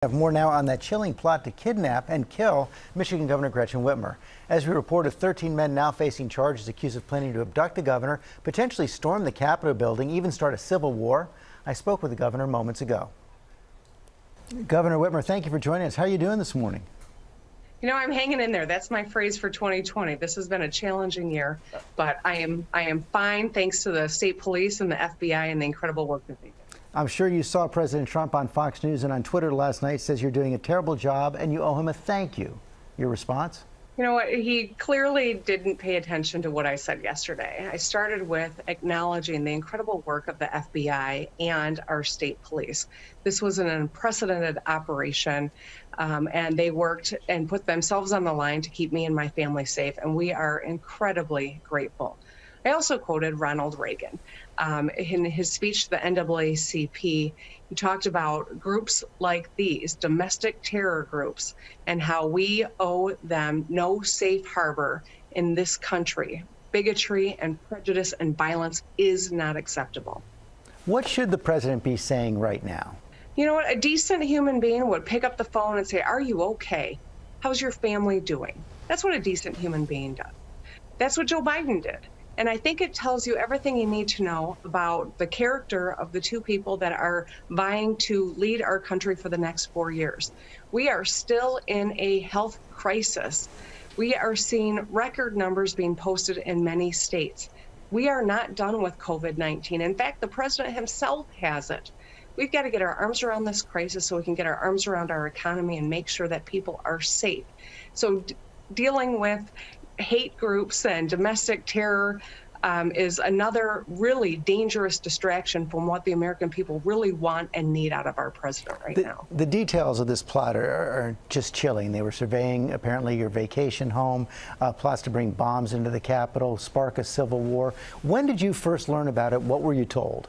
Have more now on that chilling plot to kidnap and kill Michigan Governor Gretchen Whitmer. As we reported, 13 men now facing charges accused of planning to abduct the governor, potentially storm the Capitol building, even start a civil war. I spoke with the governor moments ago. Governor Whitmer, thank you for joining us. How are you doing this morning? You know, I'm hanging in there. That's my phrase for 2020. This has been a challenging year, but I am fine thanks to the state police and the FBI and the incredible work that they do. I'm sure you saw President Trump on Fox News and on Twitter last night. Says you're doing a terrible job and you owe him a thank you. Your response? You know what? He clearly didn't pay attention to what I said yesterday. I started with acknowledging the incredible work of the FBI and our state police. This was an unprecedented operation, and they worked and put themselves on the line to keep me and my family safe, and we are incredibly grateful. I also quoted Ronald Reagan. In his speech to the NAACP, he talked about groups like these, domestic terror groups, and how we owe them no safe harbor in this country. Bigotry and prejudice and violence is not acceptable. What should the president be saying right now? You know what? A decent human being would pick up the phone and say, "Are you okay? How's your family doing?" That's what a decent human being does. That's what Joe Biden did. And I think it tells you everything you need to know about the character of the two people that are vying to lead our country for the next 4 years. We are still in a health crisis. We are seeing record numbers being posted in many states. We are not done with COVID-19. In fact, the president himself has it. We've got to get our arms around this crisis so we can get our arms around our economy and make sure that people are safe. So dealing with hate groups and domestic terror is another really dangerous distraction from what the American people really want and need out of our president right now. The details of this plot are just chilling. They were surveying apparently your vacation home, plots to bring bombs into the Capitol, spark a civil war. When did you first learn about it? What were you told?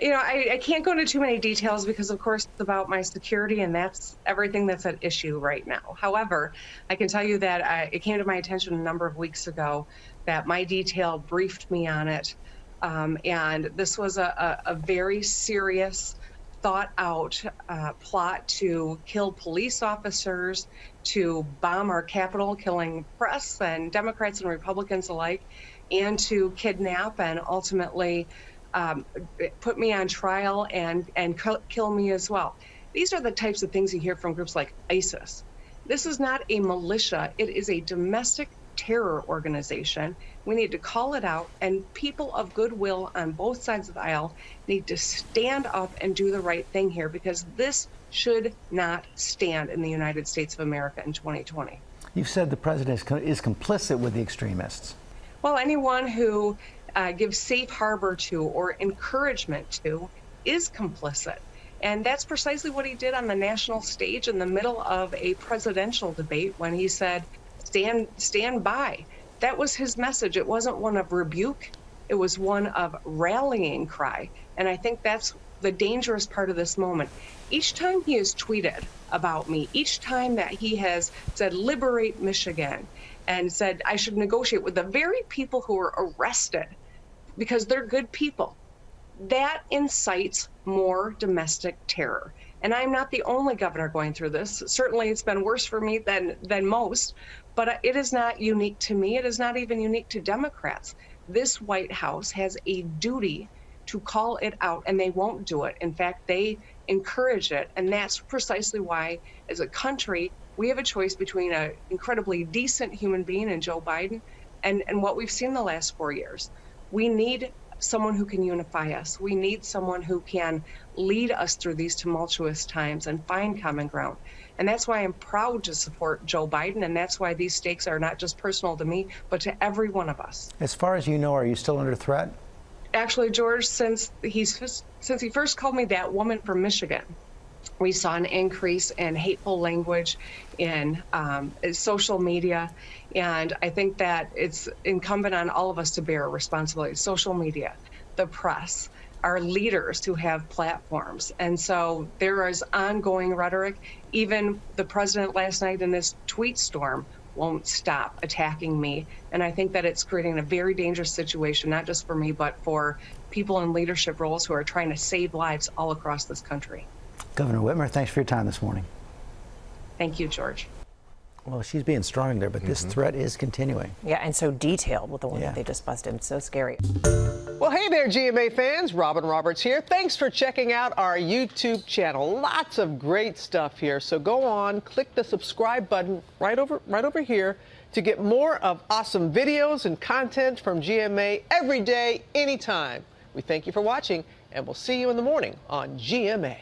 You know, I can't go into too many details because, of course, it's about my security, and that's everything that's at issue right now. However, I can tell you that it came to my attention a number of weeks ago that my detail briefed me on it, and this was a very serious, thought-out plot to kill police officers, to bomb our Capitol, killing press and Democrats and Republicans alike, and to kidnap and ultimately put me on trial and kill me as well. These are the types of things you hear from groups like ISIS. This is not a militia. It is a domestic terror organization. We need to call it out, and people of goodwill on both sides of the aisle need to stand up and do the right thing here, because this should not stand in the United States of America in 2020. You've said the president is complicit with the extremists. Well, anyone who gives safe harbor to or encouragement to is complicit. And that's precisely what he did on the national stage in the middle of a presidential debate when he said, stand by. That was his message. It wasn't one of rebuke. It was one of rallying cry. And I think that's the dangerous part of this moment. Each time he has tweeted about me, each time that he has said, liberate Michigan, and said I should negotiate with the very people who were arrested because they're good people, that incites more domestic terror. And I'm not the only governor going through this. Certainly it's been worse for me than most, but it is not unique to me. It is not even unique to Democrats. This White House has a duty to call it out, and they won't do it. In fact, they encourage it, and that's precisely why, as a country, we have a choice between an incredibly decent human being in Joe Biden and what we've seen the last 4 years. We need someone who can unify us. We need someone who can lead us through these tumultuous times and find common ground. And that's why I'm proud to support Joe Biden, and that's why these stakes are not just personal to me, but to every one of us. As far as you know, are you still under threat? Actually, George, since he first called me that woman from Michigan, we saw an increase in hateful language in social media, and I think that it's incumbent on all of us to bear responsibility. Social media, the press, our leaders who have platforms. And so there is ongoing rhetoric. Even the president last night in this tweet storm won't stop attacking me. And I think that it's creating a very dangerous situation, not just for me, but for people in leadership roles who are trying to save lives all across this country. Governor Whitmer, thanks for your time this morning. Thank you, George. Well, she's being strong there, but this threat is continuing. Yeah, and so detailed with the one that they just busted. So scary. Well, hey there, GMA fans. Robin Roberts here. Thanks for checking out our YouTube channel. Lots of great stuff here. So go on, click the subscribe button right over here to get more of awesome videos and content from GMA every day, anytime. We thank you for watching, and we'll see you in the morning on GMA.